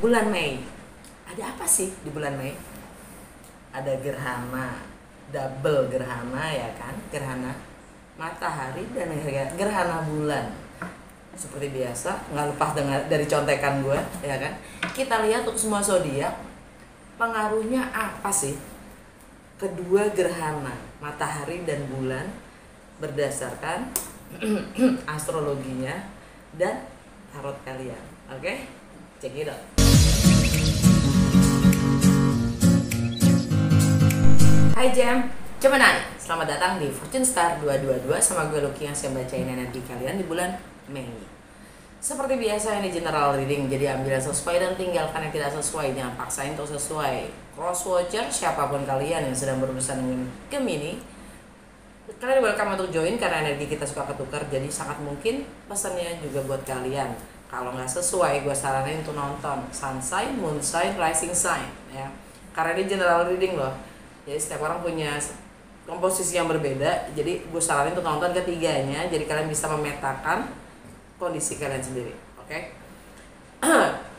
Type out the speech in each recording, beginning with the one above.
bulan Mei. Ada apa sih di bulan Mei? Ada gerhana, double gerhana ya kan? Gerhana matahari dan gerhana bulan. Seperti biasa, nggak lepas dari contekan gue, ya kan? Kita lihat untuk semua zodiak, pengaruhnya apa sih? Kedua gerhana matahari dan bulan berdasarkan astrologinya dan tarot kalian. Oke? Check it out. Hai Jam, coba nanya. Selamat datang di Fortune Star 222 sama gue Lucky yang saya bacain energi kalian di bulan Mei. Seperti biasa ini general reading, jadi ambil yang sesuai dan tinggalkan yang tidak sesuai. Jangan paksain untuk sesuai. Cross watcher, siapapun kalian yang sedang berurusan dengan Gemini, kalian welcome untuk join karena energi kita suka ketukar. Jadi sangat mungkin pesannya juga buat kalian. Kalau nggak sesuai, gue saranin untuk nonton Sun Sign, Moon Sign, Rising Sign ya. Karena ini general reading loh. Jadi setiap orang punya komposisi yang berbeda. Jadi gue saranin untuk nonton ketiganya. Jadi kalian bisa memetakan kondisi kalian sendiri. Oke?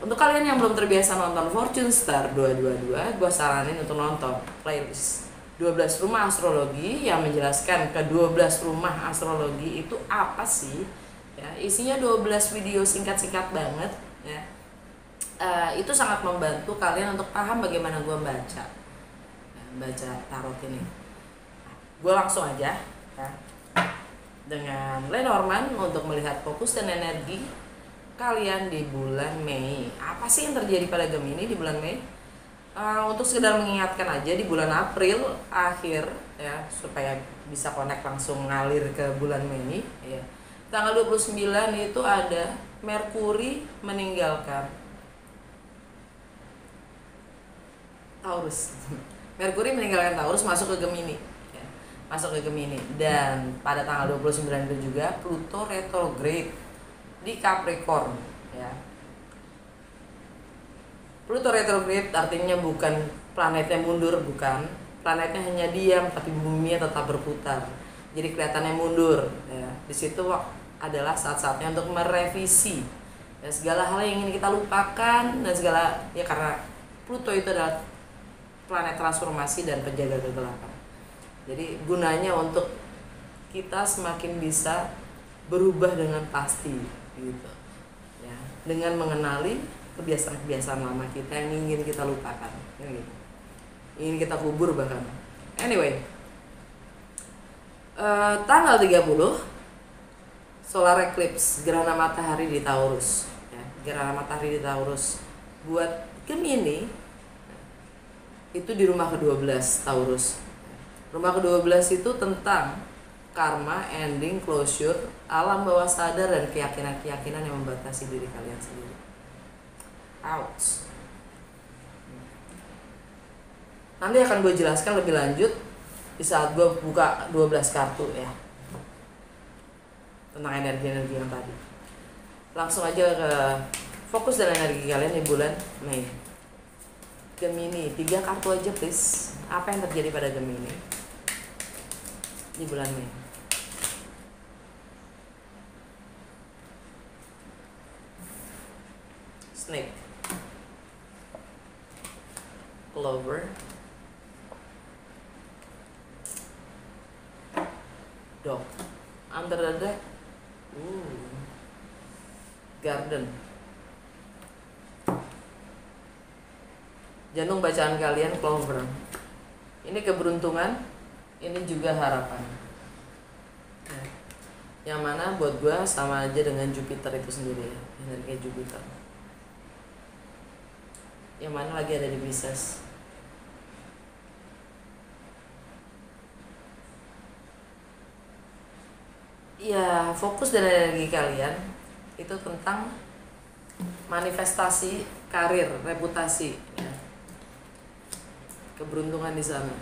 Untuk kalian yang belum terbiasa nonton Fortune Star 222, gue saranin untuk nonton playlist 12 rumah astrologi yang menjelaskan ke 12 rumah astrologi itu apa sih ya, isinya 12 video singkat-singkat banget ya. Itu sangat membantu kalian untuk paham bagaimana gue baca tarot ini. Gue langsung aja ya, dengan Lenormand untuk melihat fokus dan energi kalian di bulan Mei. Apa sih yang terjadi pada Gemini di bulan Mei? Untuk sekedar mengingatkan aja di bulan April akhir ya, supaya bisa connect langsung ngalir ke bulan Mei ya. Tanggal 29 itu ada Merkuri meninggalkan Taurus. Merkuri meninggalkan Taurus masuk ke Gemini ya. Masuk ke Gemini, dan pada tanggal 29 itu juga Pluto retrograde di Capricorn ya. Pluto retrograde artinya bukan planetnya mundur, bukan. Planetnya hanya diam, tapi bumi tetap berputar. Jadi kelihatannya mundur. Ya. Di situ adalah saat-saatnya untuk merevisi ya, segala hal yang ingin kita lupakan dan segala ya, karena Pluto itu adalah planet transformasi dan penjaga kegelapan. Jadi gunanya untuk kita semakin bisa berubah dengan pasti, gitu. Ya, dengan mengenali kebiasaan-kebiasaan lama kita yang ingin kita lupakan, gitu. Ingin kita kubur bahkan. Anyway, tanggal 30 solar eclipse, gerhana matahari di Taurus. Ya, gerhana matahari di Taurus buat Gemini itu di rumah ke-12 Taurus. Rumah ke-12 itu tentang karma, ending, closure, alam bawah sadar, dan keyakinan-keyakinan yang membatasi diri kalian sendiri. Ouch. Nanti akan gue jelaskan lebih lanjut di saat gue buka 12 kartu ya, tentang energi-energi yang tadi. Langsung aja ke fokus dan energi kalian di bulan Mei. Gemini, 3 kartu aja please. Apa yang terjadi pada Gemini di bulan Mei? Snake, Clover, Dog, Under the Deck, Garden. Jantung bacaan kalian Clover. Ini keberuntungan, ini juga harapan. Yang mana buat gue sama aja dengan Jupiter itu sendiri ya, energi Jupiter. Yang mana lagi ada di Pisces. Ya, fokus dan energi kalian itu tentang manifestasi karir, reputasi ya. Keberuntungan di sana.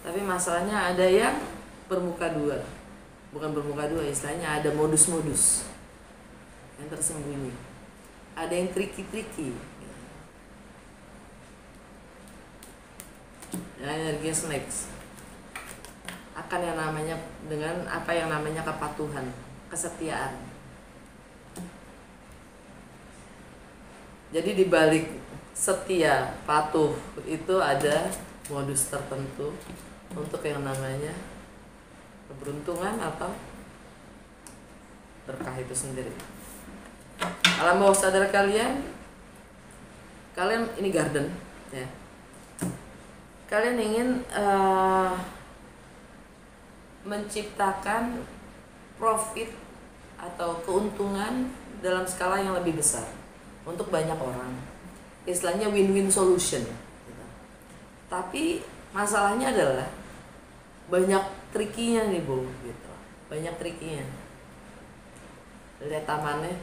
Tapi masalahnya ada yang bermuka dua. Bukan bermuka dua, istilahnya ada modus-modus yang tersembunyi. Ada yang tricky-tricky. Ya, energi snakes akan yang namanya dengan apa yang namanya kepatuhan, kesetiaan. Jadi di balik setia, patuh itu ada modus tertentu untuk yang namanya keberuntungan atau berkah itu sendiri. Alam bawah sadar kalian ini garden ya. Kalian ingin menciptakan profit atau keuntungan dalam skala yang lebih besar untuk banyak orang. Istilahnya win-win solution gitu. Tapi masalahnya adalah banyak trikinya nih Bu gitu. Banyak trikinya. Lihat tamannya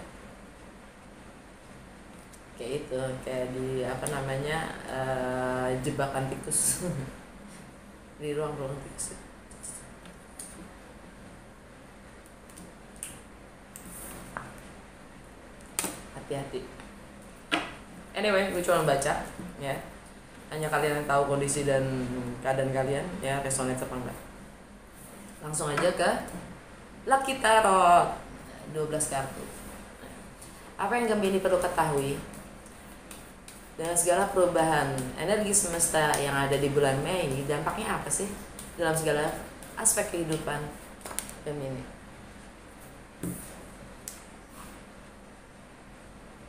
kayak itu, kayak di jebakan tikus di ruang-ruang tikus. Hati-hati. Anyway, gue cuma baca ya. Hanya kalian yang tahu kondisi dan keadaan kalian ya, resonate apa enggak. Langsung aja ke Lucky Tarot 12 kartu. Apa yang Gemini perlu ketahui dengan segala perubahan energi semesta yang ada di bulan Mei ini, dampaknya apa sih dalam segala aspek kehidupan Gemini?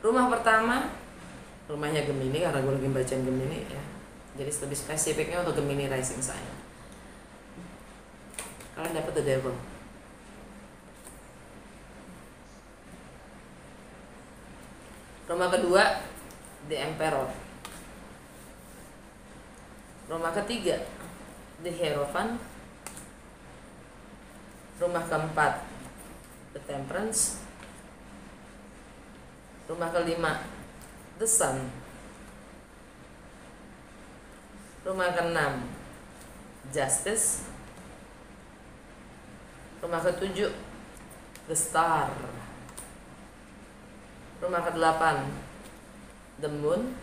Rumah pertama, rumahnya Gemini, karena gue lagi bacain Gemini ya. Jadi lebih spesifiknya untuk Gemini rising sign. Kalian dapat The Devil. Rumah kedua, The Emperor. Rumah ketiga, The Hierophant. Rumah keempat, The Temperance. Rumah kelima, The Sun. Rumah keenam, Justice. Rumah ketujuh, The Star. Rumah ke-8, The Moon.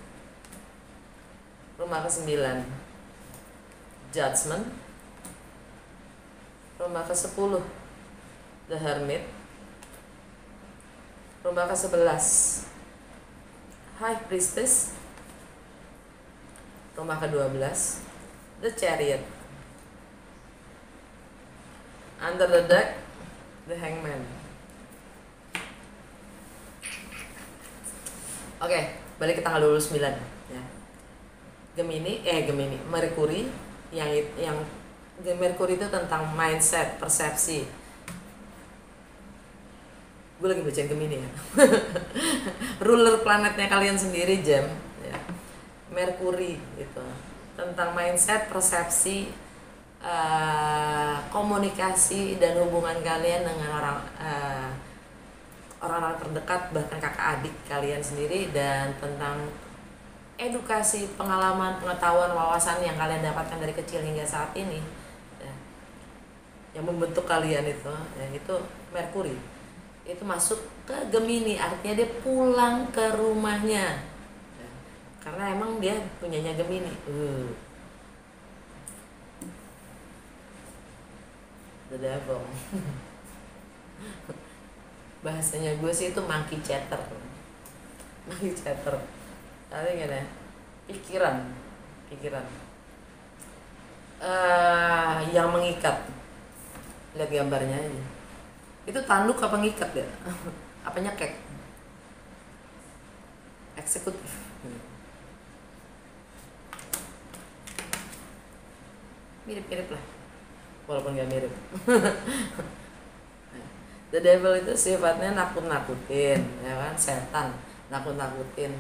Rumah ke-9, Judgment. Rumah ke-10, The Hermit. Rumah ke-11, High Priestess. Rumah ke-12, The Chariot. Under the Deck, The Hangman. Oke, balik ke tanggal 29 ya. Gemini, Merkuri yang Merkuri itu tentang mindset, persepsi. Gue lagi bacain Gemini ya. Ruler planetnya kalian sendiri Jam ya. Merkuri gitu. Tentang mindset, persepsi, komunikasi dan hubungan kalian dengan orang-orang terdekat, bahkan kakak adik kalian sendiri, dan tentang edukasi, pengalaman, pengetahuan, wawasan yang kalian dapatkan dari kecil hingga saat ini ya, yang membentuk kalian itu Merkuri itu masuk ke Gemini, artinya dia pulang ke rumahnya ya, karena emang dia punyanya Gemini. The Devil. Bahasanya gue sih itu monkey chatter. Tapi gini, pikiran yang mengikat. Lihat gambarnya aja. Itu tanduk apa ngikat ya? Apa nyekek? Eksekutif. Mirip-mirip lah, walaupun gak mirip. The Devil itu sifatnya nakut-nakutin, ya kan, setan, nakut-nakutin.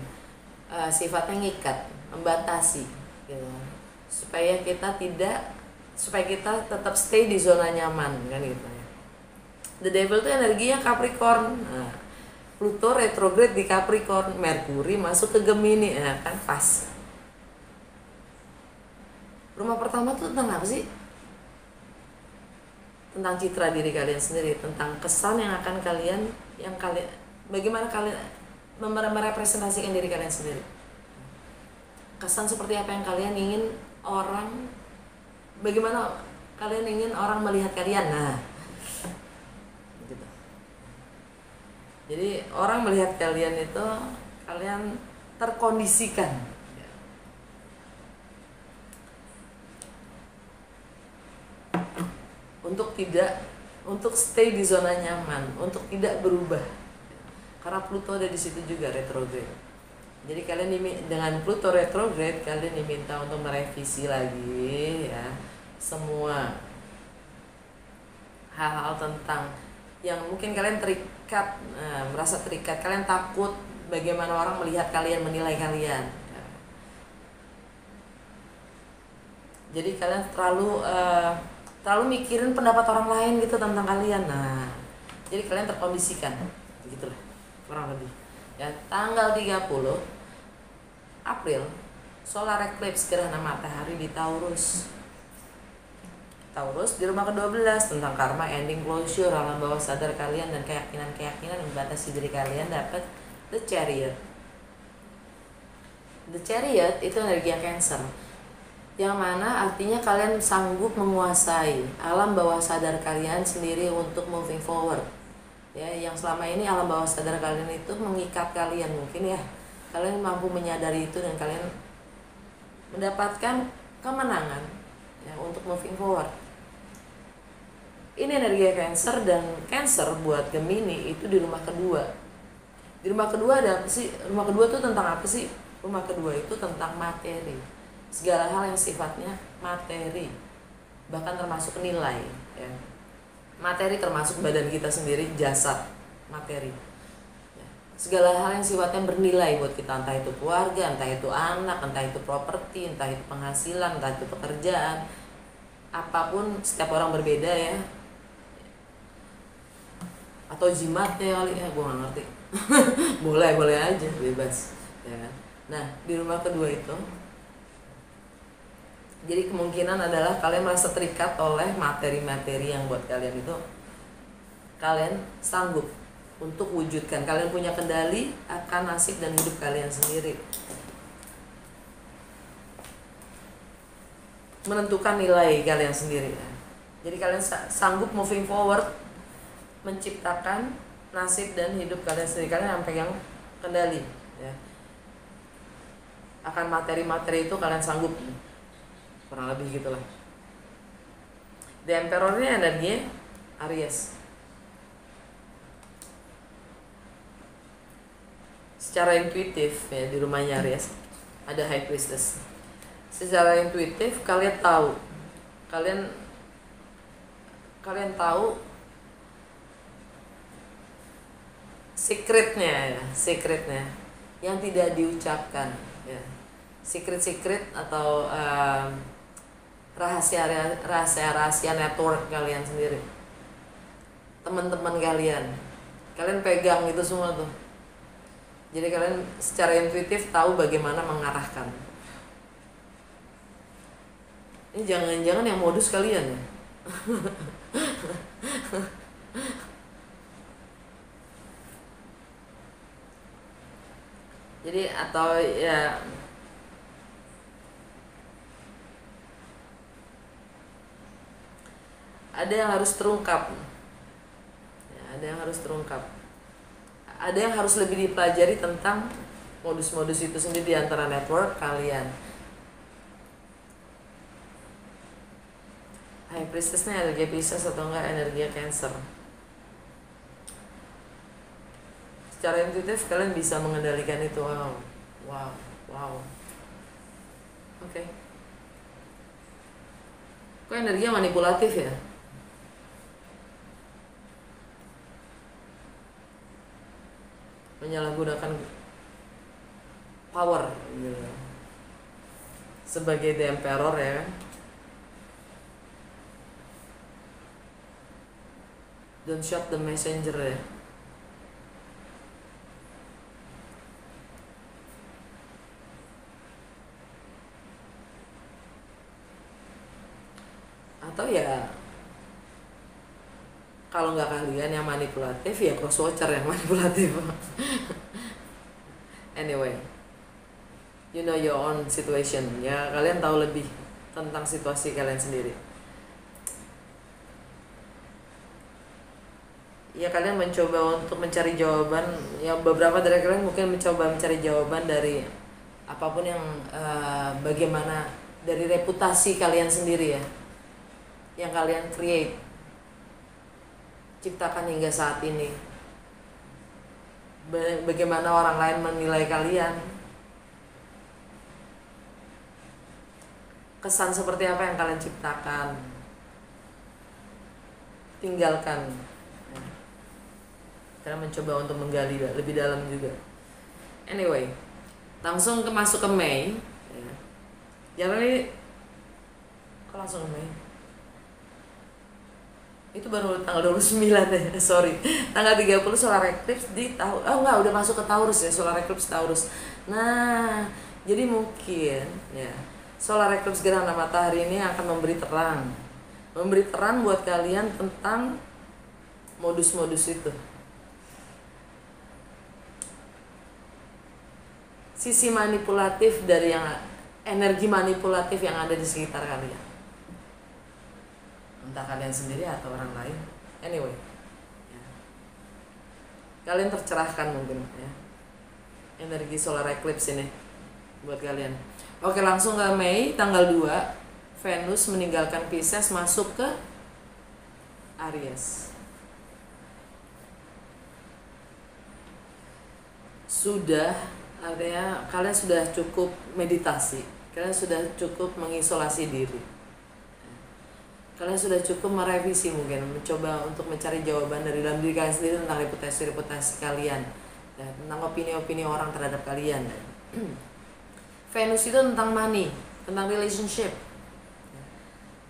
Sifatnya ngikat, membatasi, gitu. Supaya kita tetap stay di zona nyaman, kan gitu ya. The Devil itu energinya Capricorn. Nah, Pluto retrograde di Capricorn, Merkuri masuk ke Gemini, ya kan, pas. Rumah pertama tuh tentang apa sih? Tentang citra diri kalian sendiri, tentang kesan yang akan bagaimana kalian merepresentasikan diri kalian sendiri. Kesan seperti apa yang kalian ingin bagaimana kalian ingin orang melihat kalian. Nah, gitu. Jadi orang melihat kalian itu, kalian terkondisikan untuk stay di zona nyaman, untuk tidak berubah. Karena Pluto ada di situ juga retrograde. Jadi kalian dengan Pluto retrograde kalian diminta untuk merevisi lagi ya semua hal-hal tentang yang mungkin kalian terikat, merasa terikat, kalian takut bagaimana orang melihat kalian, menilai kalian. Jadi kalian terlalu mikirin pendapat orang lain gitu tentang kalian. Nah, jadi kalian terkondisikan, begitulah kurang lebih. Ya, tanggal 30 April solar eclipse gerhana matahari di Taurus. Taurus di rumah ke-12 tentang karma, ending, closure, alam bawah sadar kalian dan keyakinan-keyakinan yang membatasi diri kalian dapat the Chariot. The Chariot itu energi Cancer. Yang mana artinya kalian sanggup menguasai alam bawah sadar kalian sendiri untuk moving forward. Ya, yang selama ini alam bawah sadar kalian itu mengikat kalian mungkin ya. Kalian mampu menyadari itu dan kalian mendapatkan kemenangan ya untuk moving forward. Ini energi Cancer, dan Cancer buat Gemini itu di rumah kedua. Di rumah kedua ada apa sih? Rumah kedua itu tentang apa sih? Rumah kedua itu tentang materi. Segala hal yang sifatnya materi, bahkan termasuk nilai ya. Materi termasuk badan kita sendiri, jasad, materi ya. Segala hal yang sifatnya bernilai buat kita, entah itu keluarga, entah itu anak, entah itu properti, entah itu penghasilan, entah itu pekerjaan, apapun. Setiap orang berbeda ya, atau jimatnya kali ya, gue gak ngerti. boleh aja, bebas ya. Nah, di rumah kedua itu jadi kemungkinan adalah kalian merasa terikat oleh materi-materi yang buat kalian itu kalian sanggup untuk wujudkan. Kalian punya kendali akan nasib dan hidup kalian sendiri, menentukan nilai kalian sendiri. Jadi kalian sanggup moving forward, menciptakan nasib dan hidup kalian sendiri. Kalian yang pegang kendali ya. Akan materi-materi itu kalian sanggup, kurang lebih gitulah. The Emperor ini energinya Aries. Secara intuitif ya, di rumahnya Aries ada High Priestess. Secara intuitif kalian tahu secretnya yang tidak diucapkan ya. Secret atau rahasia network kalian sendiri, teman-teman kalian pegang itu semua tuh. Jadi kalian secara intuitif tahu bagaimana mengarahkan. Ini jangan-jangan yang modus kalian ya. Jadi atau ya ada yang harus terungkap ya, ada yang harus lebih dipelajari tentang modus-modus itu sendiri di antara network kalian. High Priestess-nya energi Pisces atau enggak energi Cancer. Secara intuitif kalian bisa mengendalikan itu. Wow. Oke. Kok energinya manipulatif ya? Menyalahgunakan power gitu. Sebagai The Emperor ya kan. Don't shoot the messenger ya. Atau ya kalau nggak kalian yang manipulatif ya cross watcher yang manipulatif. Anyway, you know your own situation ya, kalian tahu lebih tentang situasi kalian sendiri. ya kalian mencoba untuk mencari jawaban. Ya beberapa dari kalian mungkin mencoba mencari jawaban dari apapun yang bagaimana dari reputasi kalian sendiri ya, yang kalian create, ciptakan hingga saat ini. Bagaimana orang lain menilai kalian, kesan seperti apa yang kalian ciptakan. Tinggalkan. Karena mencoba untuk menggali lebih dalam juga. Anyway, langsung masuk ke Mei. Jangan ini, kok langsung ke Mei? Itu baru tanggal 29 ya, sorry. Tanggal 30 solar eclipse di Taurus. Oh enggak, udah masuk ke Taurus ya, solar eclipse Taurus. Nah, jadi mungkin ya, solar eclipse gerhana matahari ini akan memberi terang buat kalian tentang modus-modus itu. Sisi manipulatif dari energi manipulatif yang ada di sekitar kalian. Entah kalian sendiri atau orang lain. Anyway. Ya. Kalian tercerahkan mungkin ya. Energi solar eclipse ini buat kalian. Oke, langsung ke Mei tanggal 2. Venus meninggalkan Pisces masuk ke Aries. Artinya kalian sudah cukup meditasi, kalian sudah cukup mengisolasi diri, kalian sudah cukup merevisi, mungkin mencoba untuk mencari jawaban dari dalam diri kalian sendiri tentang reputasi kalian, ya, tentang opini-opini orang terhadap kalian. Venus itu tentang money, tentang relationship,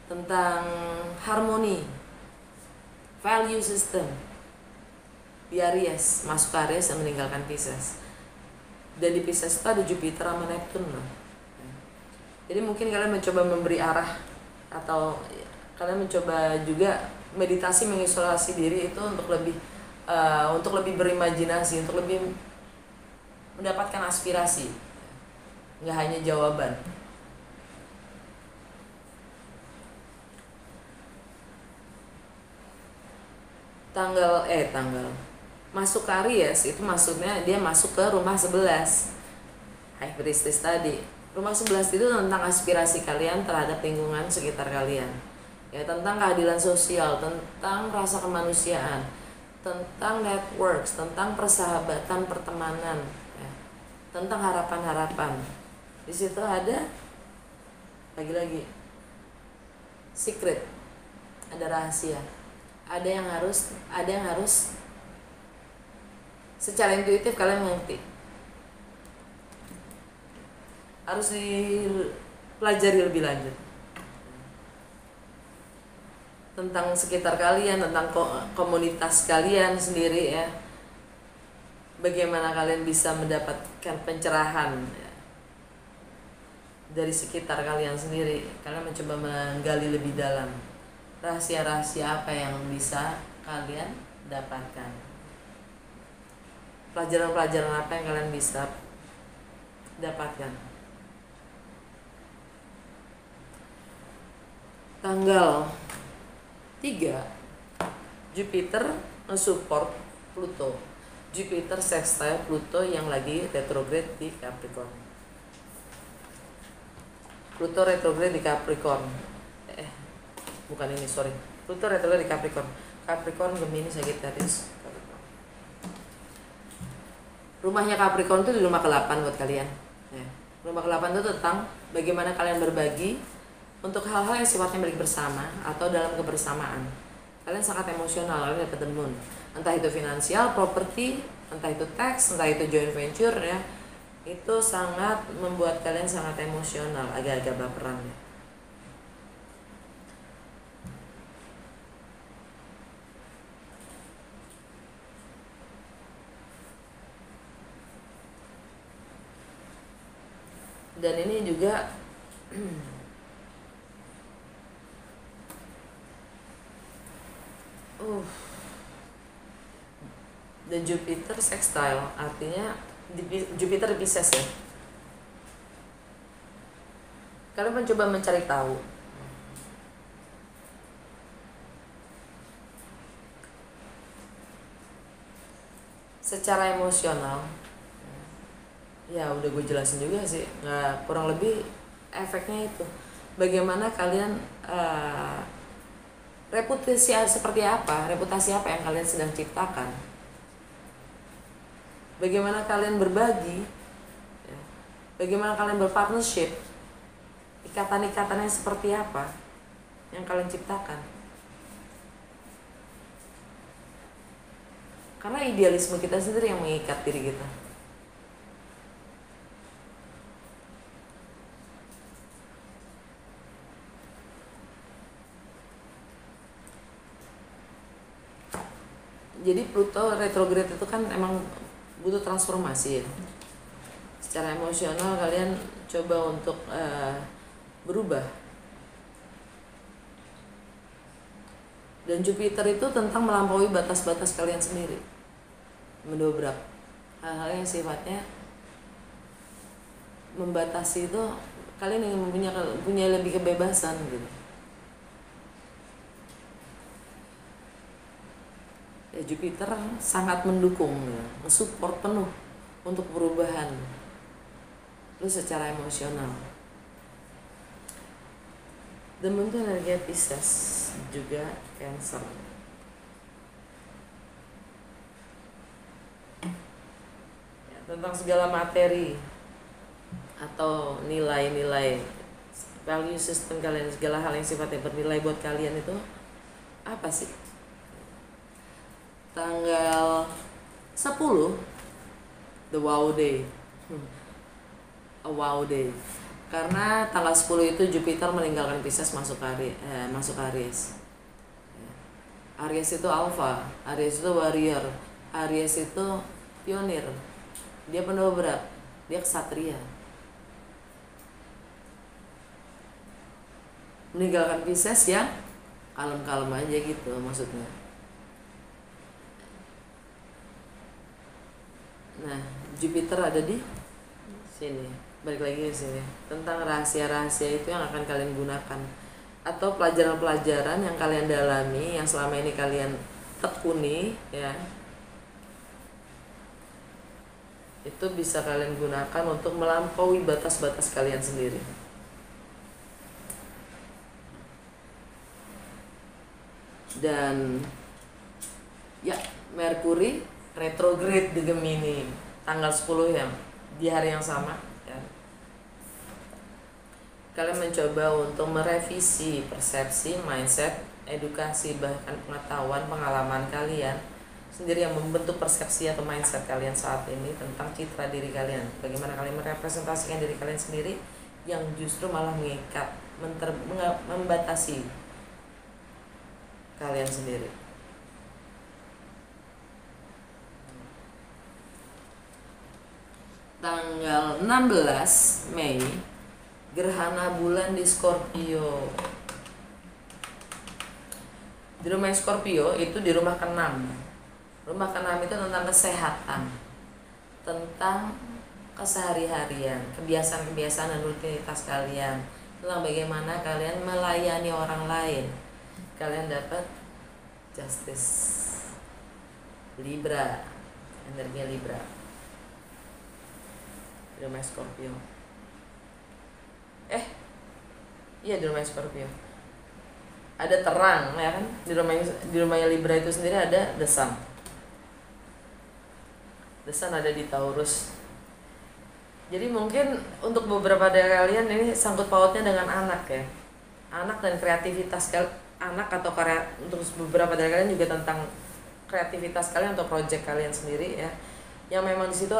tentang harmoni, value system. Di Aries, masuk ke Aries dan meninggalkan Pisces. Dan di Pisces itu ada Jupiter sama Neptune loh. Jadi mungkin kalian mencoba memberi arah, atau kalian mencoba juga meditasi, mengisolasi diri itu untuk lebih berimajinasi, untuk lebih mendapatkan aspirasi, nggak hanya jawaban. Tanggal masuk ke Aries itu maksudnya dia masuk ke rumah 11 High Priestess tadi. Rumah 11 itu tentang aspirasi kalian terhadap lingkungan sekitar kalian, ya, tentang keadilan sosial, tentang rasa kemanusiaan, tentang networks, tentang persahabatan, pertemanan, ya, tentang harapan-harapan. Di situ ada lagi-lagi secret, ada rahasia, ada yang harus secara intuitif kalian mengerti, harus dipelajari lebih lanjut tentang sekitar kalian, tentang komunitas kalian sendiri ya. Bagaimana kalian bisa mendapatkan pencerahan ya, dari sekitar kalian sendiri. Kalian mencoba menggali lebih dalam rahasia-rahasia apa yang bisa kalian dapatkan. Pelajaran-pelajaran apa yang kalian bisa dapatkan. Tanggal 3 Jupiter nge-support Pluto. Jupiter sextile Pluto yang lagi retrograde di Capricorn. Pluto retrograde di Capricorn. Bukan ini, sorry. Pluto retrograde di Capricorn. Capricorn, Gemini, Sagittarius. Rumahnya Capricorn itu di rumah ke-8 buat kalian ya. Rumah ke-8 itu tentang bagaimana kalian berbagi untuk hal-hal yang sifatnya milik bersama atau dalam kebersamaan. Kalian sangat emosional, kalian dapat the moon. Entah itu finansial, properti, entah itu tax, entah itu joint venture ya. Itu sangat membuat kalian sangat emosional, agak-agak baperan ya. Dan ini juga dan Jupiter sextile, artinya Jupiter Pisces ya. Kalian mencoba mencari tahu secara emosional, ya udah gue jelasin juga sih, nggak kurang lebih efeknya itu. Bagaimana kalian reputasi apa yang kalian sedang ciptakan, bagaimana kalian berbagi, ya. Bagaimana kalian berpartnership, ikatan-ikatannya seperti apa yang kalian ciptakan. Karena idealisme kita sendiri yang mengikat diri kita. Jadi Pluto retrograde itu kan emang butuh transformasi ya. Secara emosional kalian coba untuk berubah. Dan Jupiter itu tentang melampaui batas-batas kalian sendiri, mendobrak hal-hal yang sifatnya membatasi itu. Kalian ingin punya lebih kebebasan gitu. Ya, Jupiter sangat mendukung ya, mensupport penuh untuk perubahan lu secara emosional. Dan bentuk energi Pisces juga Cancer. Ya, tentang segala materi atau nilai-nilai, value system kalian, segala hal yang sifatnya bernilai buat kalian itu apa sih? Tanggal 10, the wow day. A wow day. Karena tanggal 10 itu Jupiter meninggalkan Pisces masuk Aries. Aries itu alpha, Aries itu warrior, Aries itu pionir. Dia pendobrak, dia ksatria. Meninggalkan Pisces yang kalem-kalem aja gitu maksudnya. Nah, Jupiter ada di sini. Balik lagi ke sini. Tentang rahasia-rahasia itu yang akan kalian gunakan, atau pelajaran-pelajaran yang kalian dalami, yang selama ini kalian tekuni ya. Itu bisa kalian gunakan untuk melampaui batas-batas kalian sendiri. Dan ya, Merkuri retrograde di Gemini tanggal 10 ya, di hari yang sama ya. Kalian mencoba untuk merevisi persepsi, mindset, edukasi, bahkan pengetahuan, pengalaman kalian sendiri yang membentuk persepsi atau mindset kalian saat ini tentang citra diri kalian. Bagaimana kalian merepresentasikan diri kalian sendiri yang justru malah mengikat, membatasi kalian sendiri. Tanggal 16 Mei gerhana bulan di Scorpio. Di rumah Scorpio itu di rumah ke-6. Rumah ke-6 itu tentang kesehatan, tentang kesehari-harian, kebiasaan-kebiasaan dan rutinitas kalian, tentang bagaimana kalian melayani orang lain. Kalian dapat justice, Libra, energi Libra di rumah Scorpio. Iya, di rumah Scorpio ada terang ya kan. Di rumahnya Libra itu sendiri ada the sun. The sun ada di Taurus. Jadi mungkin untuk beberapa dari kalian ini sangkut pautnya dengan anak ya, anak dan kreativitas anak, atau karya. Untuk beberapa dari kalian juga tentang kreativitas kalian atau project kalian sendiri ya, yang memang di situ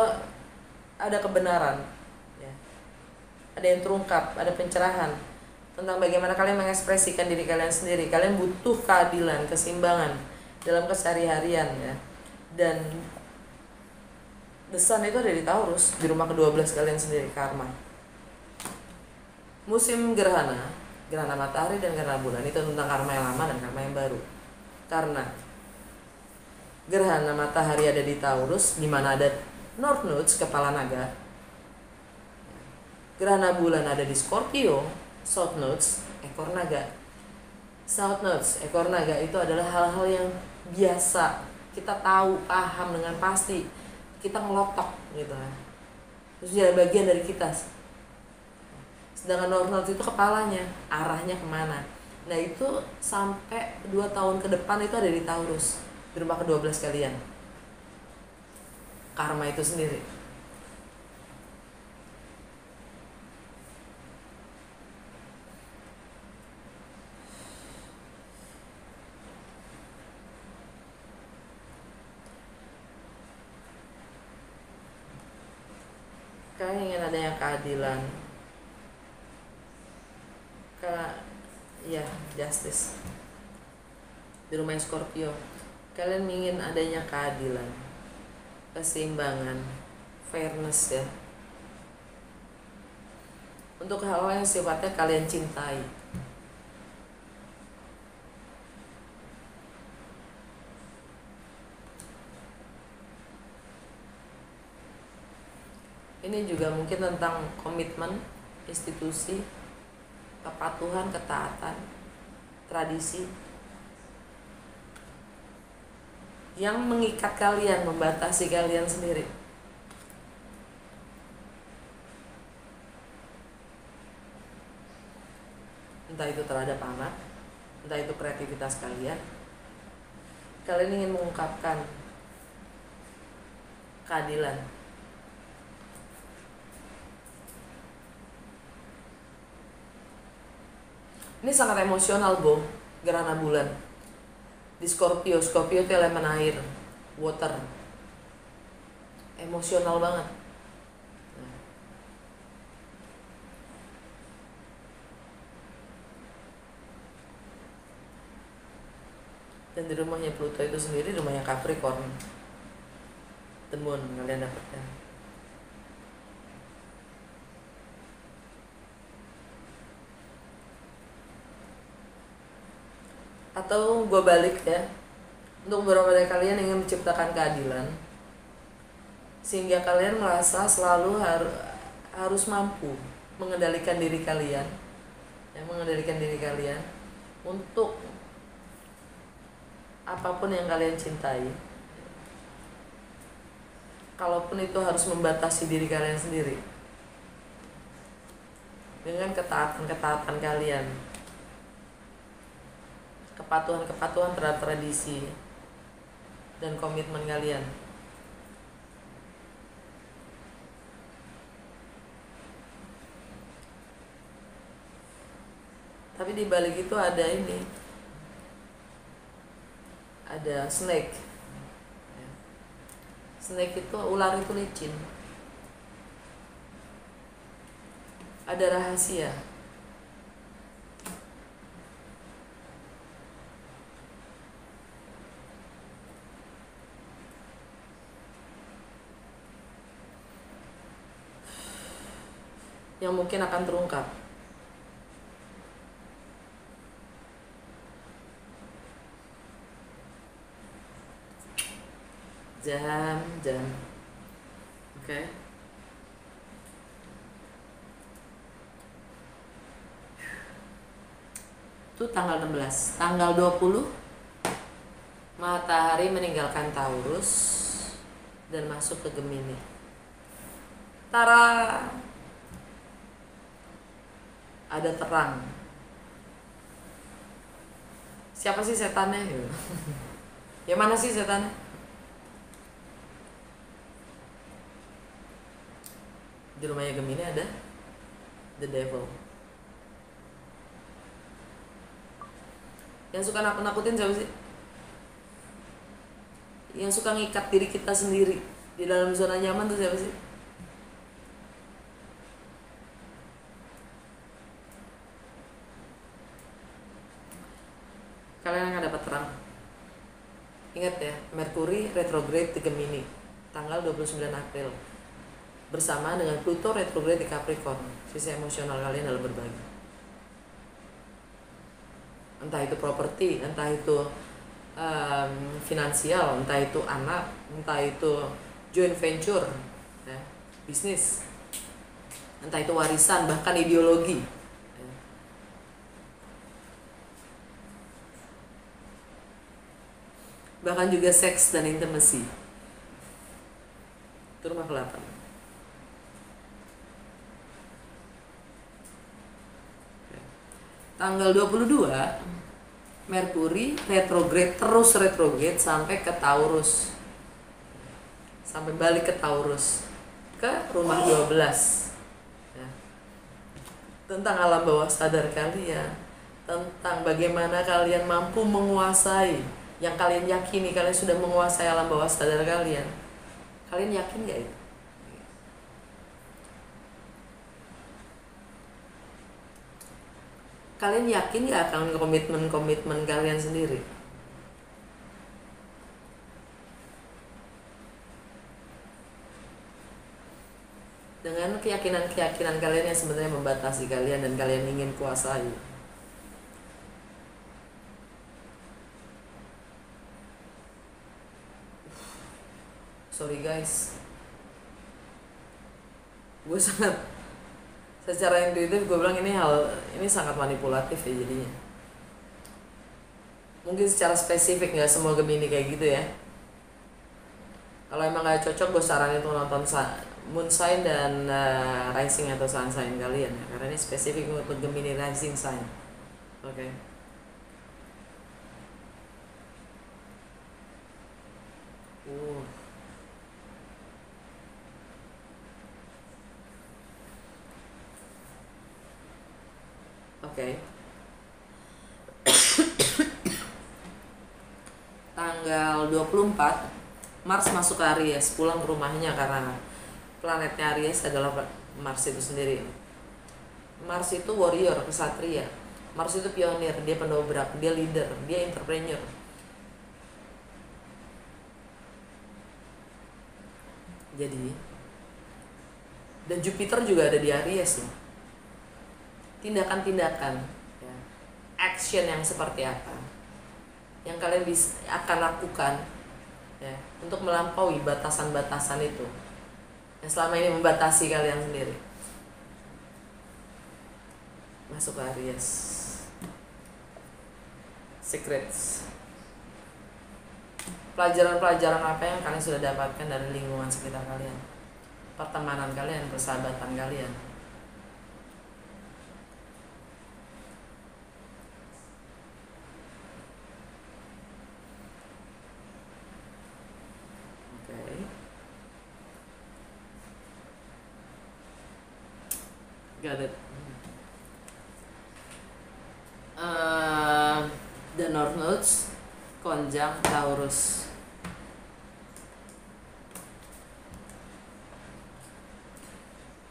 ada kebenaran ya, ada yang terungkap, ada pencerahan tentang bagaimana kalian mengekspresikan diri kalian sendiri. Kalian butuh keadilan, keseimbangan dalam kesehari-harian ya. Dan the sun itu ada di Taurus, di rumah ke-12 kalian sendiri, karma. Musim gerhana matahari dan gerhana bulan itu tentang karma yang lama dan karma yang baru. Karena gerhana matahari ada di Taurus, di mana ada North Nodes, kepala naga. Gerhana bulan ada di Scorpio, South Nodes, ekor naga. South Nodes, ekor naga itu adalah hal-hal yang biasa kita tahu, paham dengan pasti. kita ngelotok gitu kan, terus jadi bagian dari kita. Sedangkan North itu kepalanya, arahnya kemana. Nah itu sampai 2 tahun ke depan itu ada di Taurus, di rumah ke-12 kalian. Karma itu sendiri. Kalian ingin adanya keadilan, ya justice di rumah Scorpio. Kalian ingin adanya keadilan, keseimbangan, fairness ya, untuk hal-hal yang sifatnya kalian cintai. Ini juga mungkin tentang komitmen, institusi, kepatuhan, ketaatan, tradisi yang mengikat kalian, membatasi kalian sendiri. Entah itu terhadap anak, entah itu kreativitas kalian. Kalian ingin mengungkapkan keadilan. Ini sangat emosional, Bom. Gerhana bulan di Scorpio. Scorpio itu elemen air, water. Emosional banget. Dan di rumahnya Pluto itu sendiri, rumahnya Capricorn, the moon, kalian dapatkan. Atau gue balik ya, untuk beberapa dari kalian ingin menciptakan keadilan, sehingga kalian merasa selalu harus mampu mengendalikan diri kalian, mengendalikan diri kalian untuk apapun yang kalian cintai, kalaupun itu harus membatasi diri kalian sendiri dengan ketaatan kalian, kepatuhan terhadap tradisi dan komitmen kalian. Tapi di balik itu ada ini, ada snake. Snake itu, ular itu licin, ada rahasia. Yang mungkin akan terungkap. Jam. Oke. Itu tanggal 16. Tanggal 20 matahari meninggalkan Taurus dan masuk ke Gemini. Tara, ada terang. Siapa sih setannya? Ya mana sih setannya? Di rumahnya Gemini ada the devil. Yang suka nakut-nakutin siapa sih? Yang suka ngikat diri kita sendiri di dalam zona nyaman tuh siapa sih? Kalian akan dapat terang. Ingat ya, Merkuri retrograde di Gemini tanggal 29 April bersama dengan Pluto retrograde di Capricorn. Sisi emosional kalian dalam berbagi, entah itu properti, entah itu finansial, entah itu anak, entah itu joint venture ya, bisnis, entah itu warisan, bahkan ideologi. Bahkan juga seks dan intimacy. Itu rumah ke-8. Tanggal 22 Merkuri terus retrograde sampai ke Taurus. Sampai balik ke Taurus, ke rumah 12. Ya. Tentang alam bawah sadar kalian, tentang bagaimana kalian mampu menguasai yang kalian yakini kalian sudah menguasai alam bawah sadar kalian. Kalian yakin gak itu? Kalian yakin gak akan komitmen kalian sendiri? Dengan keyakinan kalian yang sebenarnya membatasi kalian dan kalian ingin kuasai. Sorry guys, gue secara intuitif gue bilang ini sangat manipulatif ya jadinya. Mungkin secara spesifik nggak semua Gemini kayak gitu ya. Kalau emang nggak cocok, gue saranin untuk nonton Moon Sign dan Rising atau Sun Sign kalian ya, karena ini spesifik untuk Gemini Rising Sign. Oke. Oke. Tanggal 24 Mars masuk ke Aries, pulang ke rumahnya karena planetnya Aries adalah Mars itu sendiri. Mars itu warrior, kesatria. Mars itu pionir, dia pendobrak, dia leader, dia entrepreneur. Jadi, dan Jupiter juga ada di Aries loh. Tindakan-tindakan, ya, action yang seperti apa yang kalian akan lakukan ya, untuk melampaui batasan-batasan itu yang selama ini membatasi kalian sendiri. Masuk ke Aries. Secrets. Pelajaran-pelajaran apa yang kalian sudah dapatkan dari lingkungan sekitar kalian, pertemanan kalian, persahabatan kalian. Got it. The North Nodes konjang Taurus.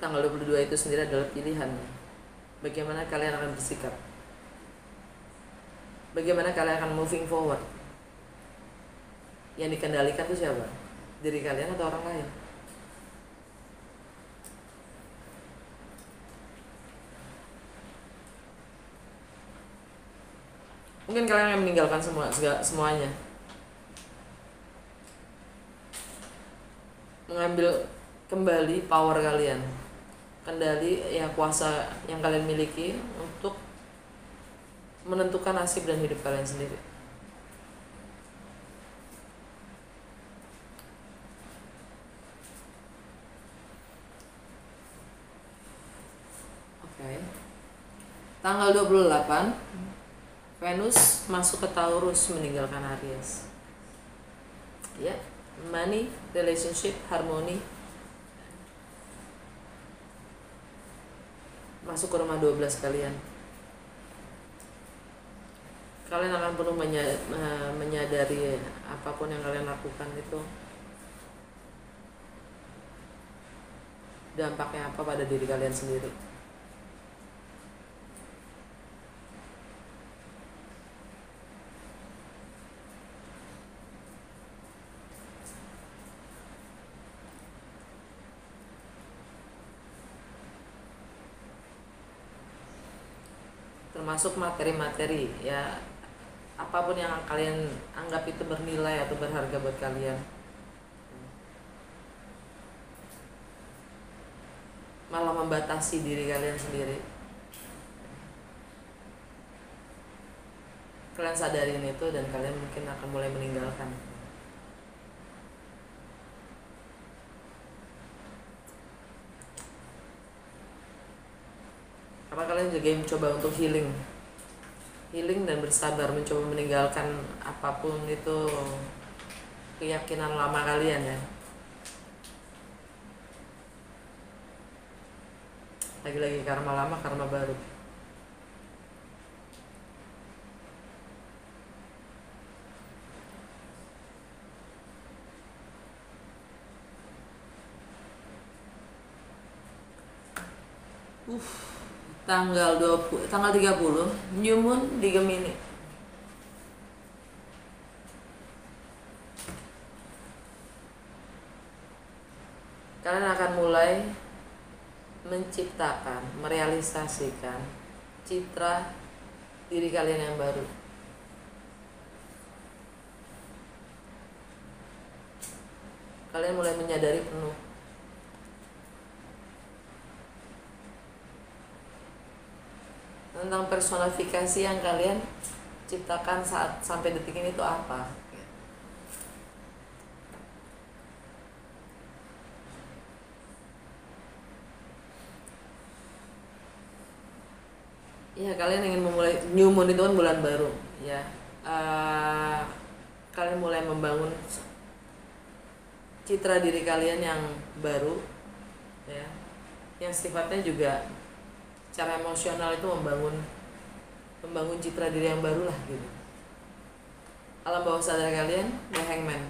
Tanggal 22 itu sendiri adalah pilihan. Bagaimana kalian akan bersikap? Bagaimana kalian akan moving forward? Yang dikendalikan itu siapa? Diri kalian atau orang lain? Mungkin kalian akan meninggalkan semuanya, mengambil kembali power kalian, kendali ya, kuasa yang kalian miliki untuk menentukan nasib dan hidup kalian sendiri. Oke. Tanggal 28 Venus masuk ke Taurus, meninggalkan Aries. Ya, money, relationship, harmoni. Masuk ke rumah 12 kalian. Kalian akan perlu menyadari apapun yang kalian lakukan itu dampaknya apa pada diri kalian sendiri. Termasuk materi-materi ya, apapun yang kalian anggap itu bernilai atau berharga buat kalian, malah membatasi diri kalian sendiri. Kalian sadarin itu dan kalian mungkin akan mulai meninggalkan. Apa kalian juga mencoba untuk healing dan bersabar, mencoba meninggalkan apapun itu keyakinan lama kalian ya. Lagi-lagi karma lama, karma baru. Tanggal 30 New Moon di Gemini. Kalian akan mulai menciptakan, merealisasikan citra diri kalian yang baru. Kalian mulai menyadari penuh tentang personifikasi yang kalian ciptakan saat sampai detik ini itu apa. Ya, kalian ingin memulai New Moon itu kan bulan baru ya. Kalian mulai membangun citra diri kalian yang baru ya, yang sifatnya juga cara emosional itu membangun citra diri yang baru lah gitu. Alam bawah sadar kalian, The Hangman.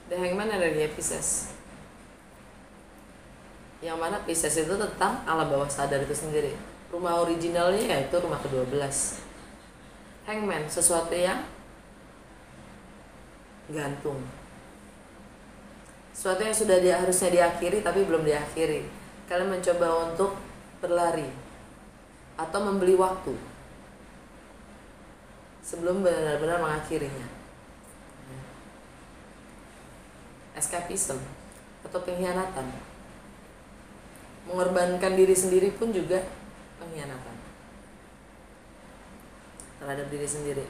The Hangman energi Pisces, yang mana Pisces itu tentang alam bawah sadar itu sendiri. Rumah originalnya yaitu rumah ke-12. Hangman, sesuatu yang gantung, sesuatu yang sudah harusnya diakhiri tapi belum diakhiri. Kalian mencoba untuk berlari atau membeli waktu sebelum benar-benar mengakhirinya. Escapism atau pengkhianatan, mengorbankan diri sendiri pun juga pengkhianatan terhadap diri sendiri.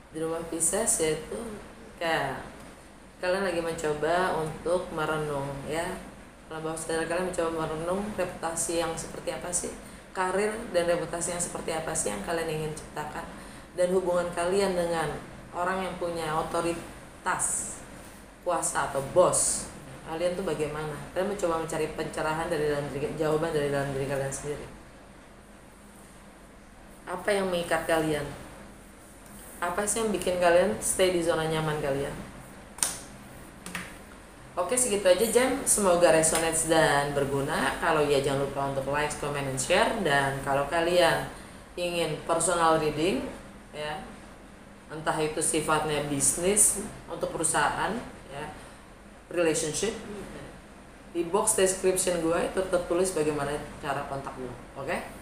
Di rumah Pisces yaitu kayak kalian lagi mencoba untuk merenung ya. Kalau bawah sadar kalian mencoba merenung reputasi yang seperti apa sih, karir dan reputasi yang seperti apa sih yang kalian ingin ciptakan, dan hubungan kalian dengan orang yang punya otoritas, kuasa atau bos kalian tuh bagaimana. Kalian mencoba mencari pencerahan dari dalam diri, jawaban dari dalam diri kalian sendiri. Apa yang mengikat kalian? Apa sih yang bikin kalian stay di zona nyaman kalian? Oke, segitu aja Jam. Semoga resonates dan berguna. Kalau ya jangan lupa untuk like, comment, and share. Dan kalau kalian ingin personal reading ya, entah itu sifatnya bisnis untuk perusahaan ya, relationship, di box description gue itu tertulis bagaimana cara kontak gue. Oke?